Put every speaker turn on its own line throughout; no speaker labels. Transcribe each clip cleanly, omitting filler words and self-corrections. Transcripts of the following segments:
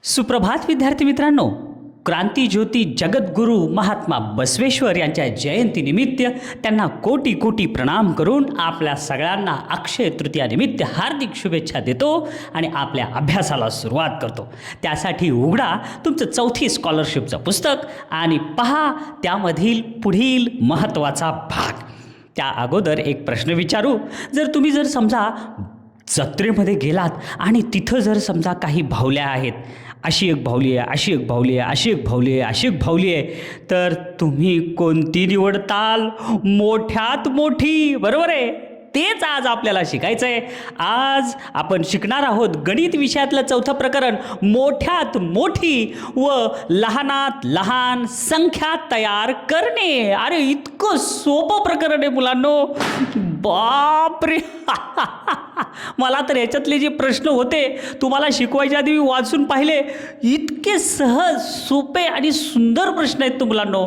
सुप्रभात विद्यार्थी मित्रांनो, क्रांतीज्योती जगद्गुरू महात्मा बसवेश्वर यांच्या जयंतीनिमित्त त्यांना कोटी कोटी प्रणाम करून आपल्या सगळ्यांना अक्षय तृतीयानिमित्त हार्दिक शुभेच्छा देतो आणि आपल्या अभ्यासाला सुरुवात करतो. त्यासाठी उघडा तुमचं चौथी स्कॉलरशिपचं पुस्तक आणि पहा त्यामधील पुढील महत्त्वाचा भाग. त्या अगोदर एक प्रश्न विचारू. जर समजा जत्रेमध्ये गेलात आणि तिथं जर समजा काही बाहुल्या आहेत, अशी एक बाहुली आहे, अशी एक बाहुली आहे, अशी एक बाहुली आहे, अशी एक बाहुली आहे, तर तुम्ही कोणती निवडताल? मोठ्यात मोठी, बरोबर आहे. तेच आज आपल्याला शिकायचं आहे. आज आपण शिकणार आहोत गणित विषयातलं चौथं प्रकरण, मोठ्यात मोठी व लहानात लहान संख्या तयार करणे. अरे इतकं सोपं प्रकरण आहे मुलांनो, बापरे. मला तर याच्यातले जे प्रश्न होते तुम्हाला शिकवायच्या आधी मी वाचून पाहिले, इतके सहज सोपे आणि सुंदर प्रश्न आहेत मुलांनो.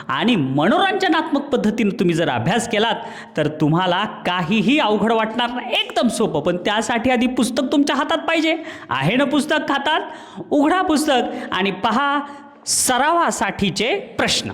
आणि मनोरंजनात्मक पद्धतीने तुम्ही जर अभ्यास केलात तर तुम्हाला काहीही अवघड वाटणार नाही, एकदम सोपं. पण त्यासाठी आधी पुस्तक तुमच्या हातात पाहिजे. आहे ना पुस्तक हातात? उघडा पुस्तक आणि पहा सरावासाठीचे प्रश्न.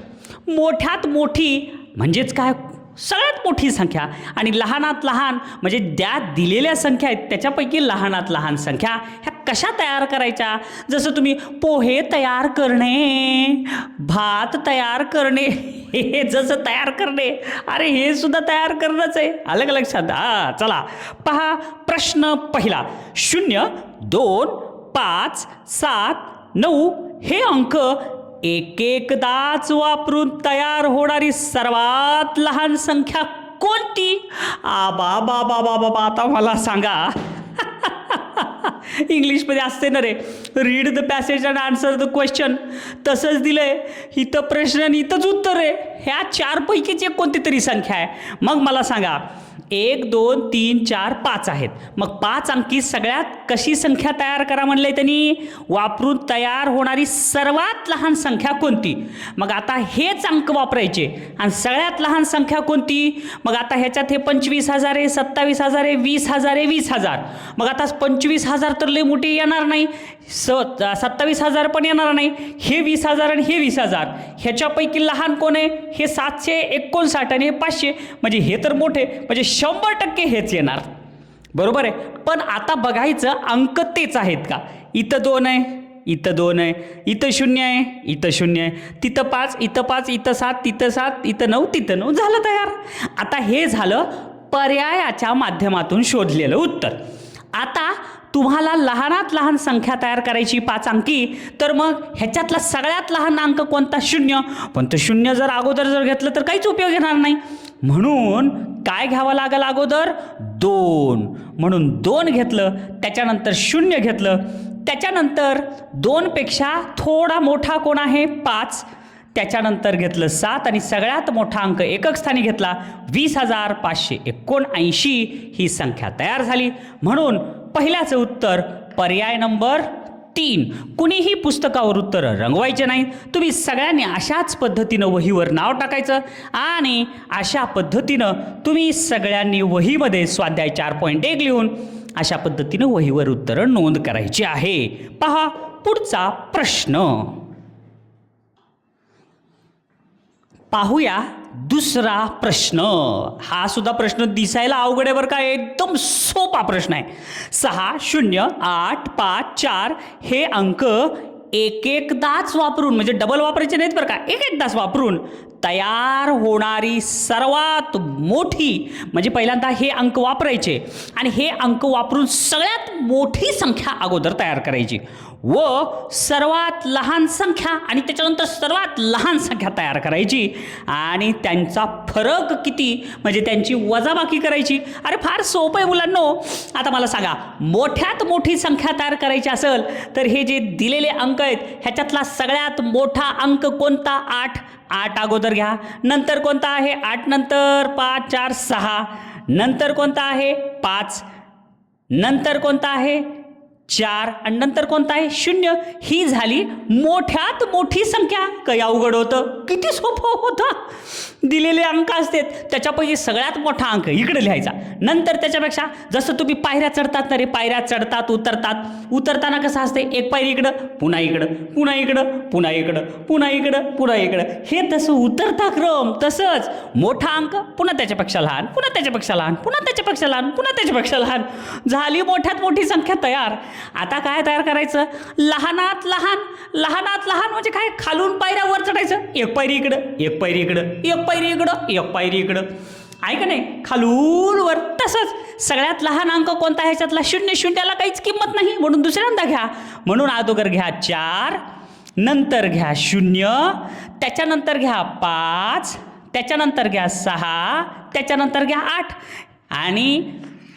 मोठ्यात मोठी म्हणजेच काय? सगळ्यात मोठी संख्या. आणि लहानात लहान म्हणजे त्या दिलेल्या संख्या आहेत त्याच्यापैकी लहानात लहान संख्या. ह्या कशा तयार करायच्या? जसं तुम्ही पोहे तयार करणे, भात तयार करणे, हे जसं तयार करणे, अरे हे सुद्धा तयार करणंच आहे. आलं का लक्षात? चला पहा प्रश्न पहिला. 0, 2, 5, 7, 9 हे अंक एकदाच वापरून तयार होणारी सर्वात लहान संख्या कोणती? बाबा आता मला सांगा. इंग्लिशमध्ये असते ना रे, read the passage and answer the question. तसंच दिलंय इथं प्रश्न आणि इथंच उत्तर आहे. ह्या चारपैकीच एक कोणती तरी संख्या आहे. मग मला सांगा 1, 2, 3, 4, 5 आहेत. मग 5 अंकी सगळ्यात कशी संख्या तयार करा म्हणलंय त्यांनी? वापरून तयार होणारी सर्वात लहान संख्या कोणती? मग आता हेच अंक वापरायचे. आणि सगळ्यात लहान संख्या कोणती? मग आता ह्याच्यात हे 25,000 आहे, 27,000 आहे, 20,000 आहे, 20,000. मग आता 25,000 तर लय मोठी येणार नाही, 27,000 पण येणार नाही, हे 20,000 आणि हे 20,000. ह्याच्यापैकी लहान कोण आहे? हे 759 आणि हे 500. म्हणजे हे तर मोठे, म्हणजे 100% हेच येणार, बरोबर आहे. पण आता बघायचं अंक तेच आहेत का? इथं 2 आहे, इथं 2 आहे, इथं 0 आहे, इथं 0 आहे, तिथं 5, इथं 5, इथं 7, तिथं 7, इथं 9, तिथं 9. झालं तयार. आता हे झालं पर्यायाच्या माध्यमातून शोधलेलं उत्तर. आता तुम्हाला लहानात लहान संख्या तयार करायची 5 अंकी, तर मग ह्याच्यातला सगळ्यात लहान अंक कोणता? 0. पण तो 0 जर अगोदर जर घेतलं तर काहीच उपयोग येणार नाही. म्हणून काय घ्यावं लागेल अगोदर? 2. म्हणून 2 घेतलं, त्याच्यानंतर 0 घेतलं, त्याच्यानंतर 2 पेक्षा थोडा मोठा कोण आहे? 5. त्याच्यानंतर घेतलं 7 आणि सगळ्यात मोठा अंक एकक स्थानी घेतला, 20,579 ही संख्या तयार झाली. म्हणून पहिल्याचं उत्तर पर्याय नंबर 3. कुणीही पुस्तकावर उत्तर रंगवायचे नाही. तुम्ही सगळ्यांनी अशाच पद्धतीनं वहीवर नाव टाकायचं आणि अशा पद्धतीनं तुम्ही सगळ्यांनी वहीमध्ये स्वाध्याय 4.1 लिहून अशा पद्धतीनं वहीवर उत्तर नोंद करायची आहे. पहा पुढचा प्रश्न. पाहूया दुसरा प्रश्न. हा सुद्धा प्रश्न दिसायला अवघड आहे बरं का, एकदम सोपा प्रश्न आहे. 6, 0, 8, 5, 4 हे अंक एकदाच वापरून, म्हणजे डबल वापरायचे नाहीत बरं का, एकदाच वापरून तयार होणारी सर्वात मोठी, म्हणजे पहिल्यांदा हे अंक वापरायचे आणि हे अंक वापरून सगळ्यात मोठी संख्या अगोदर तयार करायची व सर्वात लहान संख्या आणि त्याच्यानंतर सर्वात लहान संख्या तयार करायची आणि त्यांचा फरक किती, म्हणजे त्यांची वजाबाकी करायची. अरे फार सोपं आहे मुलांनो. आता मला सांगा, मोठ्यात मोठी संख्या तयार करायची असेल तर हे जे दिलेले अंक आहेत ह्याच्यातला सगळ्यात मोठा अंक कोणता? 8. 8 अगोदर घ्या. नंतर कोणता आहे? 8 नंतर 5, 4, 6. नंतर कोणता आहे? 5. नंतर कोणता आहे? 4 आणि नंतर कोणता आहे 0. ही झाली मोठ्यात मोठी संख्या. काही अवघड होतं? किती सोपं होतं. दिलेले अंक असतात त्याच्यापैकी सगळ्यात मोठा अंक इकडे लिहायचा. नंतर त्याच्यापेक्षा जसं तुम्ही पायऱ्या चढतात ना रे, पायऱ्या चढतात उतरतात, उतरताना कसं असते, एक पायरी इकडं पुन्हा इकडं पुन्हा इकडं पुन्हा इकडं पुन्हा इकडं पुन्हा इकडं, हे तसं उतरता क्रम. तसंच मोठा अंक पुन्हा त्याच्यापेक्षा लहान, पुन्हा त्याच्यापेक्षा लहान, पुन्हा त्याच्यापेक्षा लहान, पुन्हा त्याच्यापेक्षा लहान. झाली मोठ्यात मोठी संख्या तयार. आता काय तयार करायचं? लहानात लहान. लहानात लहान म्हणजे काय? खालून पायऱ्या वर चढायचं. एक पायरी इकडं, एक पायरी इकडं, एक पायरी इकडं, एक पायरी इकडं, आहे का नाही? खालून वर. तसंच सगळ्यात लहान अंक कोणता? ह्याच्यातला 0. 0ला काहीच किंमत नाही म्हणून दुसऱ्यांदा घ्या. म्हणून अगोदर घ्या 4, नंतर घ्या 0, त्याच्यानंतर घ्या 5, त्याच्यानंतर घ्या 6, त्याच्यानंतर घ्या 8. आणि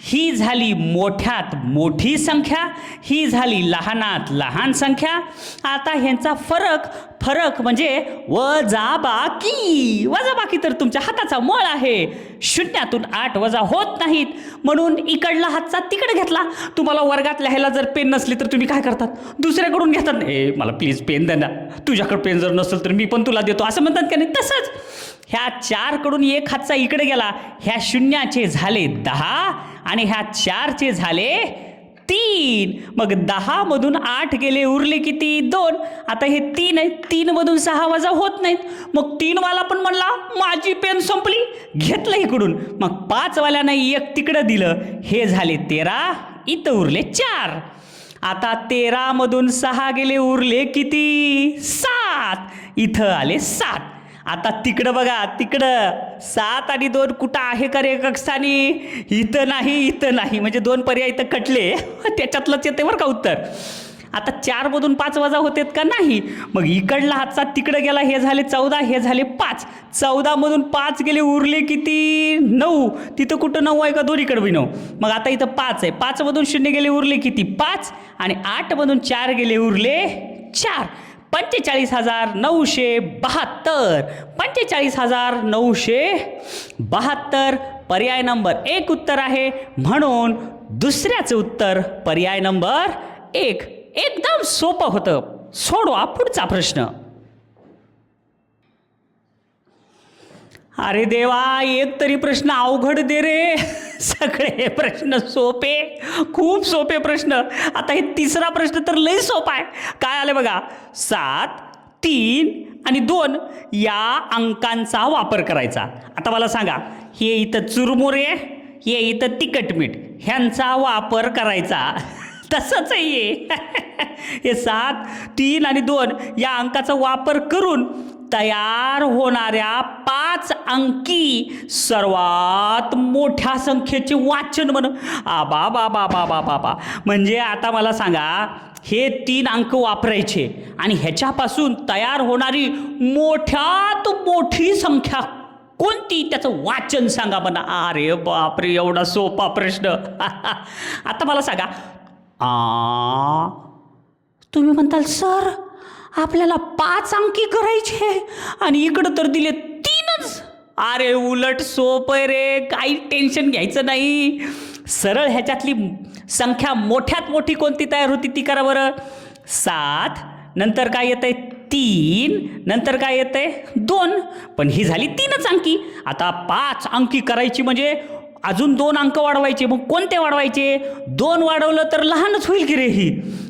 ही झाली मोठ्यात मोठी संख्या, ही झाली लहानात लहान संख्या. आता ह्यांचा फरक म्हणजे वजाबाकी. वजाबाकी तर तुमच्या हाताचा मळ आहे. 0तून 8 वजा होत नाहीत म्हणून इकडला हातचा तिकडे घेतला. तुम्हाला वर्गात लिहायला जर पेन नसली तर तुम्ही काय करतात? दुसऱ्याकडून घेतात. मला प्लीज पेन दे ना, तुझ्याकडे पेन जर नसेल तर मी पण तुला देतो असं म्हणतात का नाही? तसंच ह्या 4 कडून एक हातचा इकडे गेला. ह्या 0चे झाले 10 आणि ह्या 4चे झाले 3. मग 10 मधून 8 गेले, उरले किती? 2. आता हे 3 आहे, 3 मधून 6 वजा होत नाहीत. मग 3 वाला पण म्हणला माझी पेन संपली, घेतलं इकडून. मग 5 वाल्यानं एक तिकडं दिलं, हे झाले 13, इथं उरले 4. आता 13 मधून 6 गेले, उरले किती? 7. इथं आले 7. आता तिकडं बघा, तिकडं 7 आणि 2 कुठं आहे का रे एकक स्थानी? इथं नाही, इथं नाही, म्हणजे 2 पर्याय इथं कटले. त्याच्यातलंच येते बरं का उत्तर. आता 4 मधून 5 वजा होतेत का? नाही. मग इकडला हातचा तिकडं गेला, हे झाले 14, हे झाले 5. 14 मधून 5 गेले, उरले किती? 9. तिथं कुठं 9 आहे का? दोन्हीकडे बी 9. मग आता इथं 5 आहे. 5 मधून 0 गेले, उरले किती? 5. आणि 8 मधून 4 गेले, उरले 4. 45,972. 45,972 पर्याय नंबर 1 उत्तर आहे. म्हणून दुसऱ्याचं उत्तर पर्याय नंबर 1. एकदम सोपं होतं. सोडवा पुढचा प्रश्न. अरे देवा, एक तरी प्रश्न अवघड दे रे. सगळे प्रश्न सोपे, खूप सोपे प्रश्न. आता हे तिसरा प्रश्न तर लई सोपा आहे. काय आले बघा, 7, 3 आणि 2 या अंकांचा वापर करायचा. आता मला सांगा, हे इथं चुरमुरे, हे इथं तिखट मीठ, ह्यांचा वापर करायचा. तसंच आहे हे 7, 3 आणि 2 या अंकाचा वापर करून तयार होणाऱ्या 5 अंकी सर्वात मोठ्या संख्येचे वाचन म्हण. आबा बाबा बाबा बाबा. म्हणजे आता मला सांगा, हे 3 अंक वापरायचे आणि ह्याच्यापासून तयार होणारी मोठ्यात मोठी संख्या कोणती, त्याचं वाचन सांगा म्हणा. अरे बापरे, एवढा सोपा प्रश्न. आता मला सांगा, तुम्ही म्हणताल सर आपल्याला 5 अंकी करायचे आणि इकडं तर दिले 3च. अरे उलट सोपं आहे रे, काही टेन्शन घ्यायचं नाही. सरळ ह्याच्यातली संख्या मोठ्यात मोठी कोणती तयार होती ती करा बरं. 7 नंतर काय येतंय? 3 नंतर काय येतंय? 2. पण ही झाली 3च अंकी. आता 5 अंकी करायची म्हणजे अजून 2 अंक वाढवायचे. मग कोणते वाढवायचे? 2 वाढवलं तर लहानच होईल की रे ही.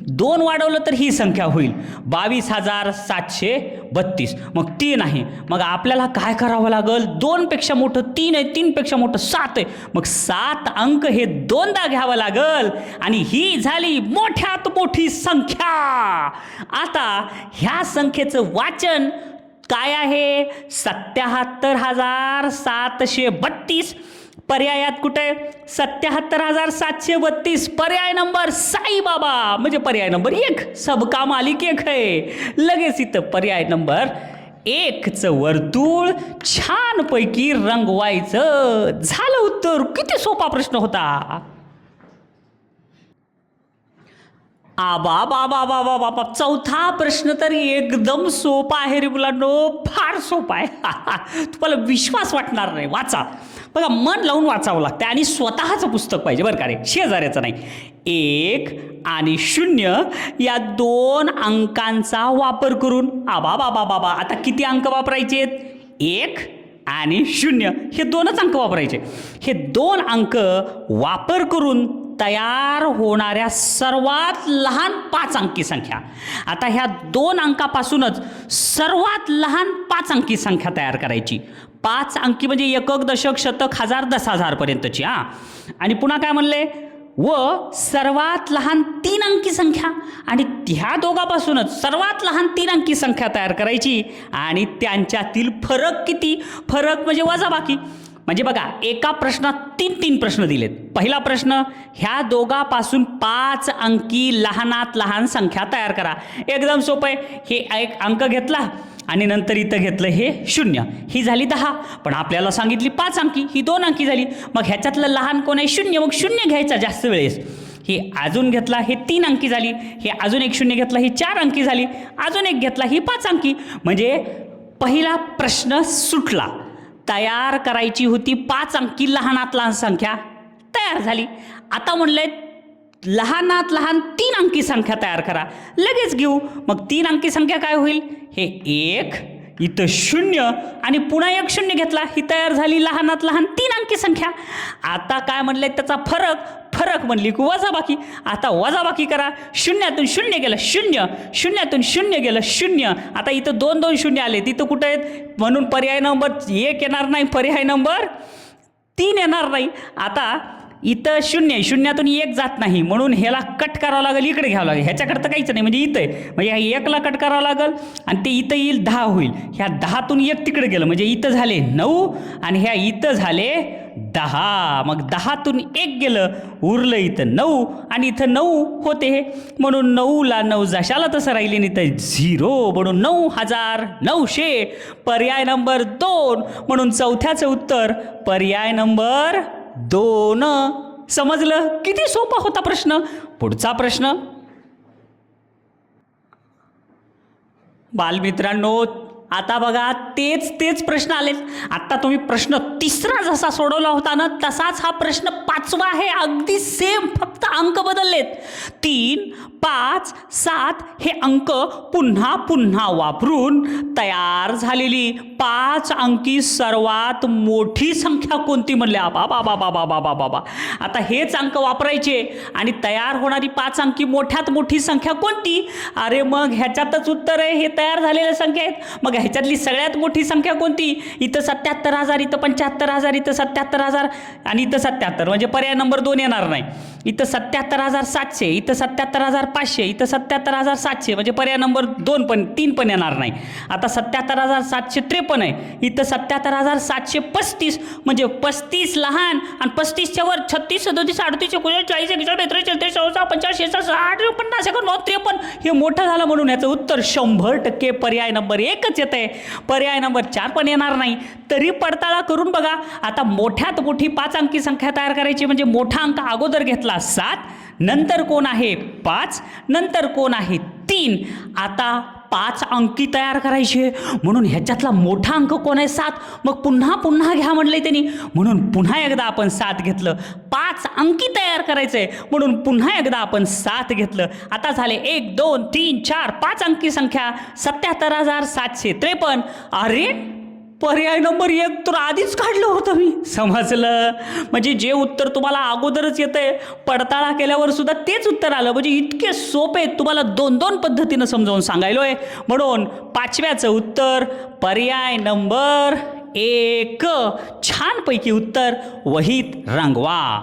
2 वाढवलं तर ही संख्या होईल 22,732. मग 3 आहे. मग आपल्याला काय करावं लागेल? 2 पेक्षा मोठं 3 आहे, 3 पेक्षा मोठं 7 आहे. मग 7 अंक हे 2दा घ्यावं लागेल आणि ही झाली मोठ्यात मोठी संख्या. आता ह्या संख्येचं वाचन काय आहे? 77,732. पर्यायात कुठे? 77,732. पर्याय नंबर साईबाबा, म्हणजे पर्याय नंबर 1. सबका मालिक 1 आहे. लगेच इथं पर्याय नंबर 1चं वर्तुळ छानपैकी रंगवायचं. झालं उत्तर. किती सोपा प्रश्न होता. आबा बाबा बाबा बाबा. चौथा प्रश्न तर एकदम सोपा आहे रे मुलांनो, फार सोपा आहे. तुम्हाला विश्वास वाटणार नाही. वाचा. बघा, मन लावून वाचावं लागतं आणि स्वतःचं पुस्तक पाहिजे बरं का रे, शेजाऱ्याचं नाही. 1 आणि 0 या 2 अंकांचा वापर करून बाबा आता किती अंक वापरायचे आहेत? 1 आणि 0 हे 2च अंक वापरायचे. हे 2 अंक वापर करून तयार होणाऱ्या सर्वात लहान 5 अंकी संख्या. आता ह्या 2 अंकापासूनच सर्वात लहान 5 अंकी संख्या तयार करायची. 5 अंकी म्हणजे एकक, दशक, शतक, हजार, 10,000 पर्यंतची. आणि पुन्हा काय म्हणले? व सर्वात लहान 3 अंकी संख्या, आणि ह्या दोघापासूनच सर्वात लहान 3 अंकी संख्या तयार करायची. आणि त्यांच्यातील फरक किती? फरक म्हणजे वजाबाकी. म्हणजे बघा, एका प्रश्नात 3 प्रश्न दिलेत. पहिला प्रश्न, ह्या दोघापासून 5 अंकी लहानात लहान संख्या तयार करा. एकदम सोपं आहे. हे एक अंक घेतला आणि नंतर इथं घेतलं हे 0, ही झाली 10. पण आपल्याला सांगितली 5 अंकी, ही 2 अंकी झाली. मग ह्याच्यातलं लहान कोण आहे? 0. मग 0 घ्यायचा जास्त वेळेस. हे अजून घेतला, हे 3 अंकी झाली. हे अजून एक 0 घेतला, ही 4 अंकी झाली. अजून एक घेतला, ही 5 अंकी. म्हणजे पहिला प्रश्न सुटला. तयार करायची होती 5 अंकी लहानात लहान संख्या, तयार झाली. आता म्हणलंय लहानात लहान 3 अंकी संख्या तयार करा. लगेच घेऊ. मग 3 अंकी संख्या काय होईल? हे 1, इथं 0 आणि पुन्हा एक 0 घेतला, ही तयार झाली लहानात लहान 3 अंकी संख्या. आता काय म्हणलंय? त्याचा फरक म्हणली की वजाबाकी. आता वजाबाकी करा. 0तून 0 गेलं 0, 0तून 0 गेलं 0. आता इथं 2 0 आले, तिथं कुठं आहेत? म्हणून पर्याय नंबर 1 येणार नाही, पर्याय नंबर 3 येणार नाही. आता इथं 0, 0तून 1 जात नाही, म्हणून ह्याला कट करावं लागेल, इकडे घ्यावं लागेल. ह्याच्याकडं तर काहीच नाही, म्हणजे इथं आहे. म्हणजे ह्या 1ला कट करावं लागेल आणि ते इथं येईल 10 होईल. ह्या 10तून 1 तिकडे गेलं, म्हणजे इथं झाले 9 आणि ह्या इथं झाले 10. मग 10तून 1 गेलं, उरलं इथं 9 आणि इथं 9 होते, म्हणून 9ला 9 जशाला तसं राहिले नाही तर 0, म्हणून 9,900. पर्याय नंबर 2, म्हणून चौथ्याचं उत्तर पर्याय नंबर 2. समजलं? किती सोपा होता प्रश्न. पुढचा प्रश्न, बालमित्रांनो, आता बघा तेच प्रश्न आलेत. आता तुम्ही प्रश्न 3रा जसा सोडवला होता ना, तसाच हा प्रश्न 5वा आहे. अगदी सेम, फक्त अंक बदललेत. 3, 5, 7 हे अंक पुन्हा वापरून तयार झालेली 5 अंकी सर्वात मोठी संख्या कोणती म्हणले? बाबा. आता हेच अंक वापरायचे आणि तयार होणारी 5 अंकी मोठ्यात मोठी संख्या कोणती? अरे मग ह्याच्यातच उत्तर आहे. हे तयार झालेल्या संख्या आहेत. मग ह्याच्यातली सगळ्यात मोठी संख्या कोणती? इथं 77,000, इथं 75,000, इथं 77,000 आणि इथं 77, म्हणजे पर्याय नंबर 2 येणार नाही. इथं 77,700, इथं 77,500, इथं 77,700, म्हणजे पर्याय नंबर 3 पण येणार नाही. आता 77,753 आहे, इथं 77,735, म्हणजे 35 लहान आणि 35च्या वर 36, 37, 38, 39, 40, 41, 42, 43, 44, 45, 46, 60, 50, 53 हे मोठं झालं, म्हणून याचं उत्तर 100% पर्याय नंबर 1च येत आहे. पर्याय नंबर 4 पण येणार नाही. तरी पडताळा करून बघा. आता मोठ्यात मोठी 5 अंकी संख्या तयार करायची, म्हणजे मोठा अंक अगोदर घेतला 7, नंतर कोण आहे 5, नंतर कोण आहे 3. आता 5 अंकी तयार करायची, म्हणून ह्याच्यातला मोठा अंक कोण आहे? 7. मग पुन्हा घ्या म्हणलंय त्यांनी, म्हणून पुन्हा एकदा आपण 7 घेतलं. 5 अंकी तयार करायचंय, म्हणून पुन्हा एकदा आपण 7 घेतलं. आता झाले 1, 2, 3, 4, 5 अंकी संख्या 77,753. अरे पर्याय नंबर 1 तर आधीच काढलं होतं मी. समजलं? म्हणजे जे उत्तर तुम्हाला अगोदरच येतंय, पडताळा केल्यावर सुद्धा तेच उत्तर आलं. म्हणजे इतके सोपे, तुम्हाला 2 पद्धतीनं समजावून सांगायलोय. म्हणून 5व्याचं उत्तर पर्याय नंबर 1. छानपैकी उत्तर वहीत रंगवा.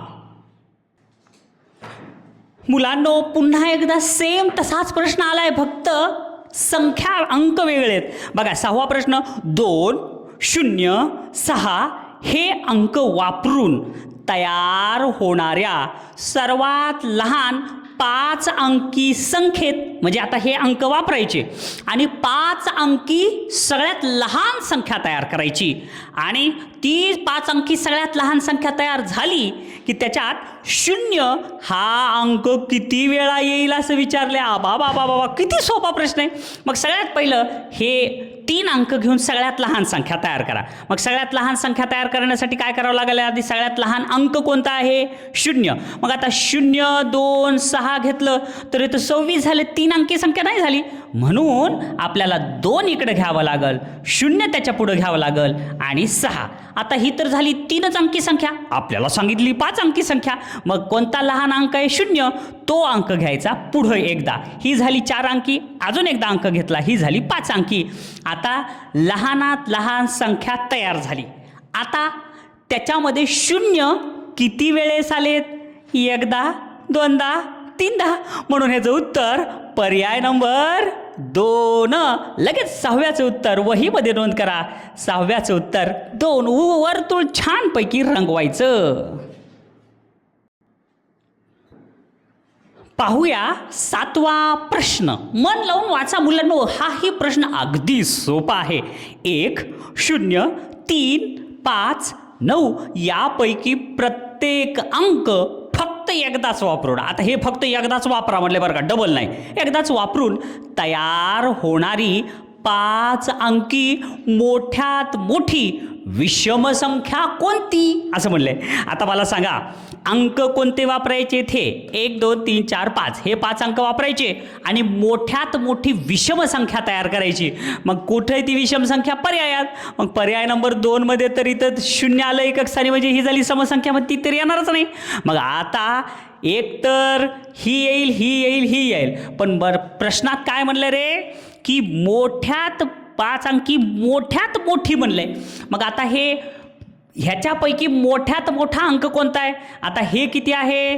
मुलांनो, पुन्हा एकदा सेम तसाच प्रश्न आलाय, फक्त संख्या अंक वेगळे आहेत. बघा 6वा प्रश्न, 2, 0, 6 हे अंक वापरून तयार होणाऱ्या सर्वात लहान 5 अंकी संख्येत, म्हणजे आता हे अंक वापरायचे आणि 5 अंकी सगळ्यात लहान संख्या तयार करायची आणि ती 5 अंकी सगळ्यात लहान संख्या तयार झाली की त्याच्यात 0 हा अंक किती वेळा येईल असं विचारले. बाबा बाबा बाबा किती सोपा प्रश्न आहे. मग सगळ्यात पहिलं हे 3 अंक घेऊन सगळ्यात लहान संख्या तयार करा. मग सगळ्यात लहान संख्या तयार करण्यासाठी काय करावं लागेल, आधी सगळ्यात लहान अंक कोणता आहे 0. मग आता 0 2 6 घेतलं तर इथं 26 झाले, 3 अंकी संख्या नाही झाली, म्हणून आपल्याला 2 इकडे घ्यावं लागल, 0 त्याच्या पुढे घ्यावं लागल आणि 6. आता ही तर झाली 3च अंकी संख्या, आपल्याला सांगितली 5 अंकी संख्या. मग कोणता लहान अंक आहे 0, तो अंक घ्यायचा पुढं एकदा. ही झाली 4 अंकी, अजून एकदा अंक घेतला, ही झाली 5 अंकी. आता लहानात लहान संख्या तयार झाली. आता त्याच्यामध्ये 0 किती वेळेस आलेत, एकदा, दोनदा, तीनदा, म्हणून ह्याचं उत्तर पर्याय नंबर 2. लगेच 6व्याचं उत्तर वहीमध्ये नोंद करा. 6व्याचं उत्तर 2. वर्तुळ छानपैकी रंगवायचं. पाहूया 7वा प्रश्न. मन लावून वाचा मुलांनो, हाही प्रश्न अगदी सोपा आहे. 1 0 3 5 9 यापैकी प्रत्येक अंक फक्त एकदाच वापरून, आता हे फक्त एकदाच वापरा म्हटले बरं का, डबल नाही, एकदाच वापरून तयार होणारी 5 अंकी मोठ्यात मोठी विषम संख्या कोणती असं म्हणलंय. आता मला सांगा अंक कोणते वापरायचे, थे 1 2 3 4 5 हे 5 अंक वापरायचे आणि मोठ्यात मोठी विषम संख्या तयार करायची. मग कुठे आहे ती विषम संख्या, पर्यायात. मग पर्याय नंबर 2 मध्ये तर इथं 0 आलं एकक स्थानी, म्हणजे ही झाली समसंख्या, मग ती तर येणारच नाही. मग आता एक तर ही येईल, ही येईल, ही येईल, पण प्रश्नात काय म्हणलं रे की मोठ्यात 5 अंकी मोठ्यात मोठी म्हणलंय. मग आता हे ह्याच्यापैकी मोठ्यात मोठा अंक कोणता आहे, आता हे किती आहे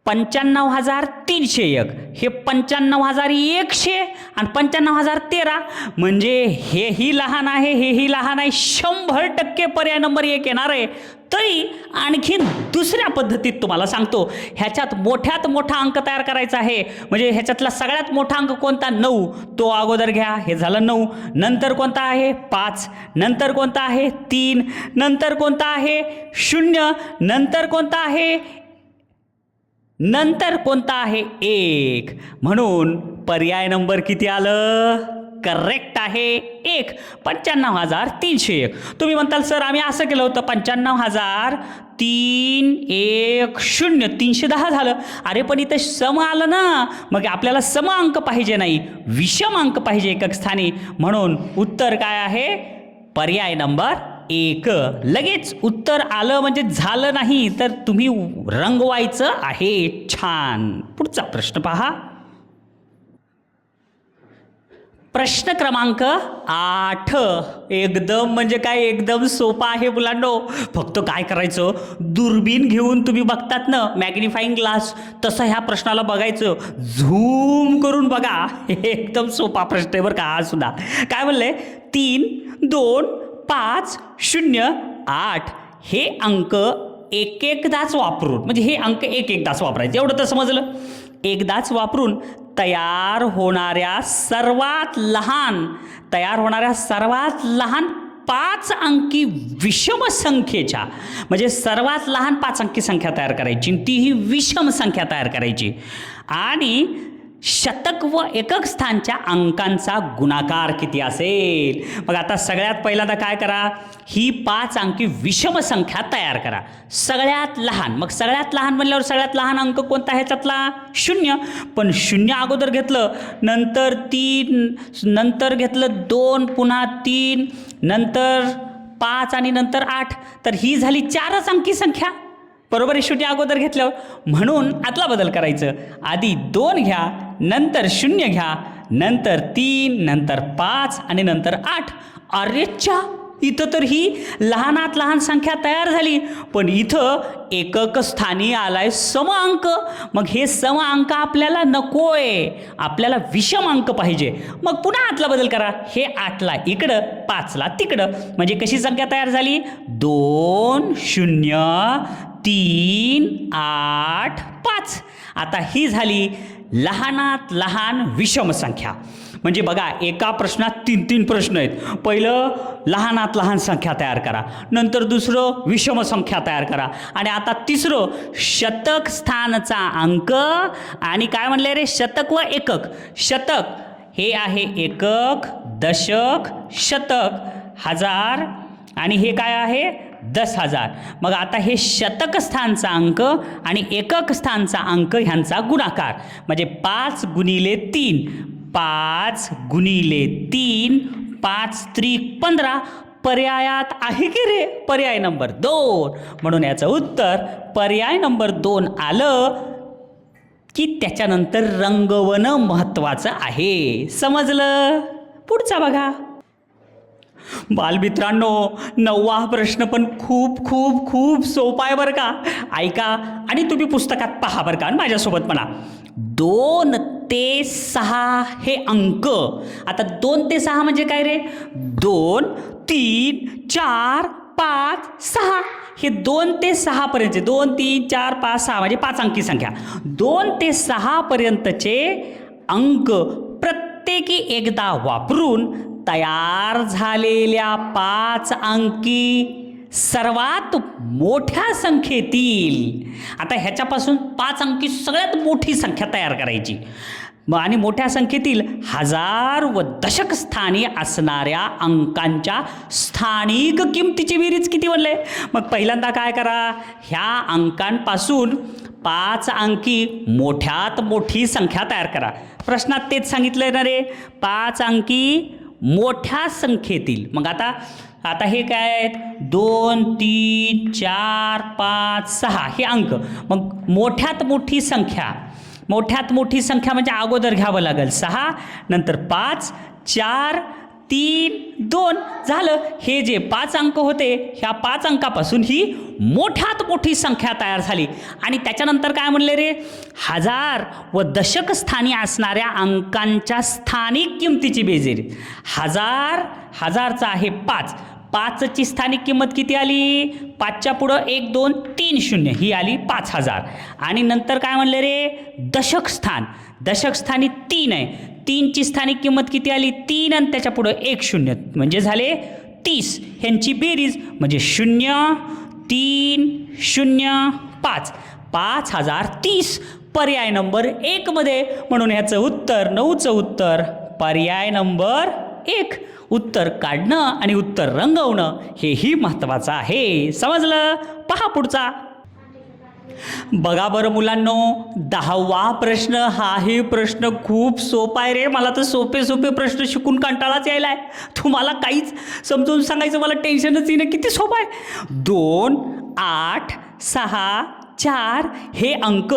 95,301, हे 95,100 आणि 95,013, म्हणजे हेही लहान आहे, हेही लहान आहे. 100% पर्याय नंबर 1 येणार आहे. तरी आणखीन दुसऱ्या पद्धतीत तुम्हाला सांगतो, ह्याच्यात मोठ्यात मोठा अंक तयार करायचा आहे. म्हणजे ह्याच्यातला सगळ्यात मोठा अंक कोणता 9, तो अगोदर घ्या, हे झालं 9. नंतर कोणता आहे 5, नंतर कोणता आहे 3, नंतर कोणता आहे 0, नंतर कोणता आहे 1. म्हणून पर्याय नंबर किती आलं, करेक्ट आहे 1, 95,301. तुम्ही म्हणताल सर आम्ही असं केलं होतं 95,310 310 झालं. अरे पण इथं सम आलं ना, मग आपल्याला सम अंक पाहिजे नाही, विषम अंक पाहिजे एकक स्थानी. म्हणून उत्तर काय आहे पर्याय नंबर 1. लगेच उत्तर आलं म्हणजे झालं नाही, तर तुम्ही रंगवायचं आहे छान. पुढचा प्रश्न पहा. प्रश्न क्रमांक 8. एकदम म्हणजे काय, एकदम सोपा आहे मुलांनो. फक्त काय करायचं, दुर्बीन घेऊन तुम्ही बघतात ना मॅग्निफाईंग ग्लास, तसं ह्या प्रश्नाला बघायचं, झूम करून बघा. एकदम सोपा प्रश्न आहे बरं का हा सुद्धा. काय म्हणलंय 3 2 5 0 8 हे अंक एकदाच वापरून, म्हणजे हे अंक एकदाच वापरायचे, एवढं तर समजलं. एकदाच वापरून तयार होणाऱ्या सर्वात लहान 5 अंकी विषम संख्येच्या, म्हणजे सर्वात लहान 5 अंकी संख्या तयार करायची, तीही विषम संख्या तयार करायची आणि शतक व एकक स्थानच्या अंकांचा गुणाकार किती असेल. मग आता सगळ्यात पहिल्यांदा काय करा, ही 5 अंकी विषम संख्या तयार करा. सगळ्यात लहान, मग सगळ्यात लहान म्हणल्यावर सगळ्यात लहान अंक कोणता ह्याच्यातला 0, पण 0 अगोदर घेतलं, नंतर 3, नंतर घेतलं 2, पुन्हा 3, नंतर 5 आणि नंतर 8, तर ही झाली 4च अंकी संख्या. बरोबर आहे, 0 अगोदर घेतल्यावर. म्हणून आतला बदल करायचं, आधी 2 घ्या, नंतर 0 घ्या, नंतर 3, नंतर 5 आणि नंतर 8. अरेच्या, इथं तर ही लहानात लहान संख्या तयार झाली, पण इथं एकक स्थानी आलाय सम अंक. मग हे सम अंक आपल्याला नकोय, आपल्याला विषम अंक पाहिजे. मग पुन्हा आतला बदल करा, हे 8ला इकडं 5ला तिकडं, म्हणजे कशी संख्या तयार झाली 2 0 3, 8, 5. आता ही झाली लहानात लहान विषम संख्या. म्हणजे बघा, एका प्रश्नात 3 प्रश्न आहेत. पहिलं लहानात लहान संख्या तयार करा, नंतर दुसरं विषम संख्या तयार करा, आणि आता तिसरं शतक स्थानचा अंक. आणि काय म्हणले रे, शतक व एकक. शतक हे आहे एकक, दशक, शतक, हजार, आणि हे काय आहे 10,000. मग आता हे शतक स्थानचा अंक आणि एकक स्थानचा अंक ह्यांचा गुणाकार म्हणजे 5 गुणिले 3. 5 गुणिले 3, 5 त्रिक 15. पर्यायात आहे की रे पर्याय नंबर 2. म्हणून याचं उत्तर पर्याय नंबर 2 आलं. की त्याच्यानंतर रंगवण महत्वाचं आहे. समजलं? पुढचा बघा. बालमित्रांनो, 9वा प्रश्न पण खूप खूप खूप सोपा आहे बरं का. ऐका आणि तुम्ही पुस्तकात पहा बरं का, आणि माझ्यासोबत म्हणा. 2 ते 6 हे अंक. आता 2 ते 6 म्हणजे काय रे? 2, 3, 4, 5, 6. हे 2 ते 6 पर्यंतचे 2, 3, 4, 5, 6 म्हणजे 5 अंकी संख्या. 2 ते 6 पर्यंतचे अंक प्रत्येकी एकदा वापरून तयार झालेल्या 5 अंकी सर्वात मोठ्या संख्येतील. आता ह्याच्यापासून 5 अंकी सगळ्यात मोठी संख्या तयार करायची. आणि मोठ्या संख्येतील हजार व दशक स्थानी असणाऱ्या अंकांच्या स्थानिक किमतीची बेरीज किती बनले. मग पहिल्यांदा काय करा, ह्या अंकांपासून 5 अंकी मोठ्यात मोठी संख्या तयार करा. प्रश्नात तेच सांगितलंय ना रे, 5 अंकी मोठ्या संख्येतील. मग आता हे काय आहेत, 2, 3, 4, 5, 6 हे अंक. मग मोठ्यात मोठी संख्या म्हणजे अगोदर घ्यावं लागेल 6, नंतर 5, 4, 3, 2 झालं. हे जे 5 अंक होते, ह्या 5 अंकापासून ही मोठ्यात मोठी संख्या तयार झाली. आणि त्याच्यानंतर काय म्हणले रे, हजार व दशक स्थानी असणाऱ्या अंकांच्या स्थानिक किमतीची बेरीज. हजारचा आहे 5. 5ची स्थानिक किंमत किती आली, 5च्या पुढं 1, 2, 3 शून्य ही आली 5000. आणि नंतर काय म्हणले रे, दशक स्थानी 3 आहे. 3ची स्थानिक किंमत किती आली, 3 आणि त्याच्या पुढं 1 शून्य म्हणजे झाले 30. ह्यांची बेरीज म्हणजे 0, 3, 0, 5. 5030 पर्याय नंबर 1 मध्ये. म्हणून ह्याचं उत्तर 9चं उत्तर पर्याय नंबर 1. उत्तर काढणं आणि उत्तर रंगवणं हेही महत्त्वाचं आहे. समजलं? पहा पुढचा. बघा बरं मुलांनो, 10वा प्रश्न. हाही प्रश्न खूप सोपा आहे रे. मला तर सोपे प्रश्न शिकून कंटाळाच यायलाय. तुम्हाला काहीच समजून सांगायचं मला टेन्शनच येणं. किती सोपं आहे. 2, 8, 6, 4 हे अंक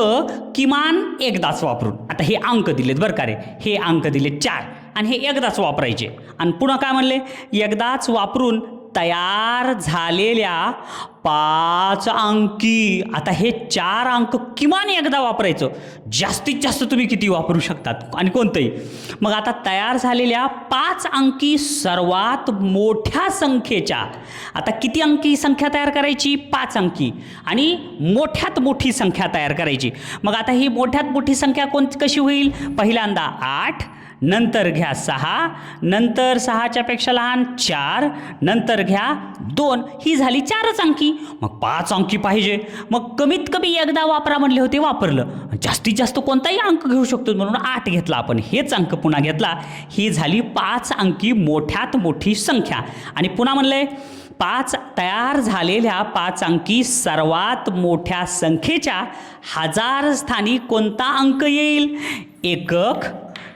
किमान एकदाच वापरून. आता हे अंक दिलेत बरं का रे, हे अंक दिलेत 4 आणि हे एकदाच वापरायचे. आणि पुन्हा काय म्हणले, एकदाच वापरून तयार झालेल्या 5 अंकी. आता हे 4 अंक किमान एकदा वापरायचं. जास्तीत जास्त तुम्ही किती वापरू शकतात आणि कोणतंही. मग आता तयार झालेल्या 5 अंकी सर्वात मोठ्या संख्येच्या. आता किती अंकी संख्या तयार करायची, 5 अंकी. आणि मोठ्यात मोठी संख्या तयार करायची. मग आता ही मोठ्यात मोठी संख्या कशी होईल, पहिल्यांदा 8, नंतर घ्या 6, नंतर 6च्या पेक्षा लहान 4, नंतर घ्या 2. ही झाली 4च अंकी. मग 5 अंकी पाहिजे. मग कमीत कमी एकदा वापरा म्हणले होते, वापरलं. जास्तीत जास्त कोणताही अंक घेऊ शकतो म्हणून 8 घेतला आपण. हेच अंक पुन्हा घेतला. ही झाली 5 अंकी मोठ्यात मोठी संख्या. आणि पुन्हा म्हणले, 5 तयार झालेल्या 5 अंकी सर्वात मोठ्या संख्येच्या हजार स्थानी कोणता अंक येईल. एकक,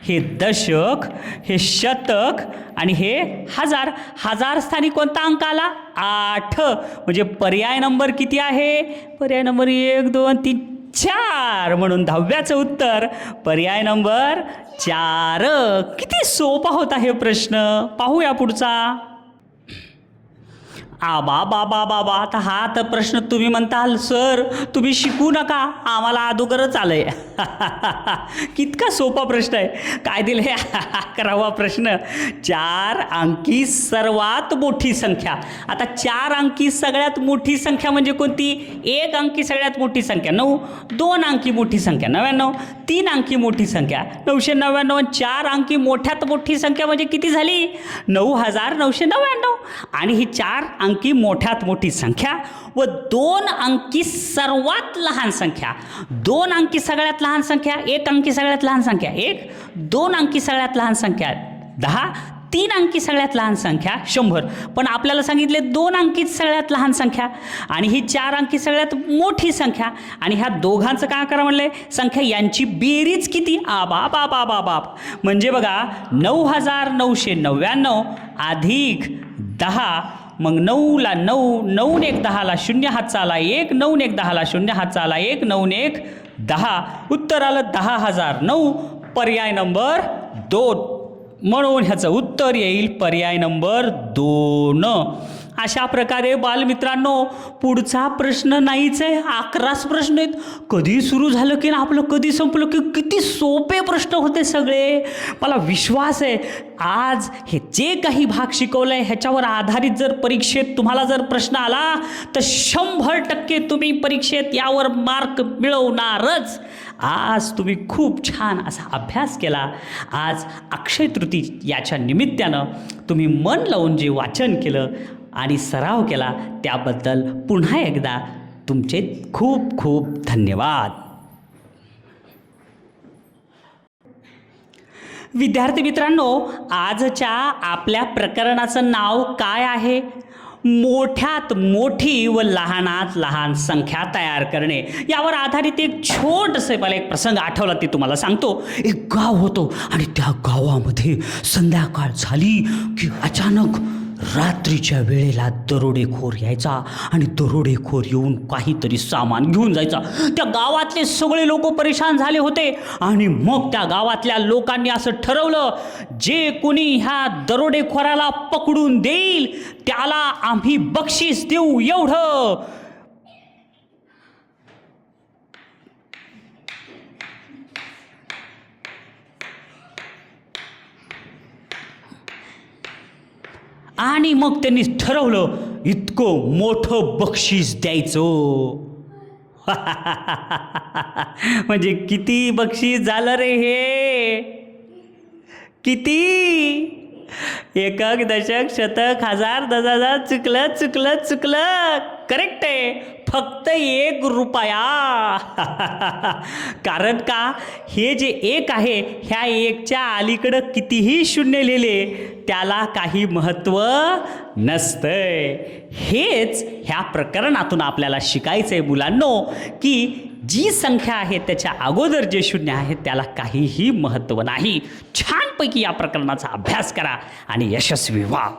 हे दशक, हे शतक आणि हे हजार. हजार स्थानी कोणता अंक आला, 8. म्हणजे पर्याय नंबर किती आहे, पर्याय नंबर 1, 2, 3, 4. म्हणून 10व्याचं उत्तर पर्याय नंबर 4. किती सोपा होता हे प्रश्न. पाहूया पुढचा. आबा बाबा बाबा, आता हा तर प्रश्न तुम्ही म्हणताल सर तुम्ही शिकू नका, आम्हाला अगोदरच आलंय. कितका सोपा प्रश्न आहे. काय दिले? 11वा प्रश्न. 4 अंकी सर्वात मोठी संख्या. आता 4 अंकी सगळ्यात मोठी संख्या म्हणजे कोणती? 1 अंकी सगळ्यात मोठी संख्या 9, 2 अंकी मोठी संख्या 99, 3 अंकी मोठी संख्या 999, 4 अंकी मोठ्यात मोठी संख्या म्हणजे किती झाली? 9999. आणि ही 4 अंकी मोठ्यात मोठी संख्या व 2 अंकी सर्वात लहान संख्या. 2 अंकी सगळ्यात लहान संख्या, 1 अंकी सगळ्यात लहान संख्या 1, 2 अंकी सगळ्यात लहान संख्या 10, 3 अंकी सगळ्यात लहान संख्या 100. पण आपल्याला सांगितले 2 अंकीच सगळ्यात लहान संख्या आणि ही 4 अंकी सगळ्यात मोठी संख्या. आणि ह्या दोघांचं काय करा म्हणले? संख्या यांची बेरीज किती? आबा बाबा बाबा, म्हणजे बघा 9999 अधिक 10, मग 9ला 9, 9 1 10ला 0 हातचा आला 1, 9 1 10ला 0 हातचा आला 1, 9 1 10, उत्तर आलं 10,009. पर्याय नंबर 2. म्हणून ह्याचं उत्तर येईल पर्याय नंबर 2. अशा प्रकारे बालमित्रांनो पुढचा प्रश्न नाहीच आहे, 11च प्रश्न आहेत. कधी सुरू झालं की ना आपलं कधी संपलं की किती सोपे प्रश्न होते सगळे. मला विश्वास आहे आज हे जे काही भाग शिकवलं आहे ह्याच्यावर आधारित जर परीक्षेत तुम्हाला जर प्रश्न आला तर 100% तुम्ही परीक्षेत यावर मार्क मिळवणारच. आज तुम्ही खूप छान असा अभ्यास केला. आज अक्षय तृतीय याच्या निमित्तानं तुम्ही मन लावून जे वाचन केलं आणि सराव केला त्याबद्दल पुन्हा एकदा तुमचे खूप खूप धन्यवाद. विद्यार्थी मित्रांनो, आजच्या आपल्या प्रकरणाचं नाव काय आहे? मोठ्यात मोठी व लहानात लहान संख्या तयार करणे. यावर आधारित एक छोटंसं मला एक प्रसंग आठवला ते तुम्हाला सांगतो. एक गाव होतं आणि त्या गावामध्ये संध्याकाळ झाली की अचानक रात्रीच्या वेळेला दरोडेखोर यायचा आणि दरोडेखोर येऊन काहीतरी सामान घेऊन जायचा. त्या गावातले सगळे लोक परेशान झाले होते आणि मग त्या गावातल्या लोकांनी असं ठरवलं, जे कोणी ह्या दरोडेखोराला पकडून देईल त्याला आम्ही बक्षीस देऊ एवढं. आणि मग त्यांनी ठरवलं इतकं मोठं बक्षीस द्यायचं. म्हणजे किती बक्षीस झालं रे हे? किती? एकक, दशक, शतक, हजार, 10,000. चुकलं. करेक्ट आहे, फक्त 1 रुपया. कारण का हे जे 1 आहे ह्या 1च्या अलीकडं कितीही शून्य लिहिले त्याला काही महत्त्व नसतंय. हेच ह्या प्रकरणातून आपल्याला शिकायचं आहे मुलांनो, की जी संख्या आहे त्याच्या अगोदर जे शून्य आहे त्याला काहीही महत्त्व नाही. छानपैकी या प्रकरणाचा अभ्यास करा आणि यशस्वी व्हा.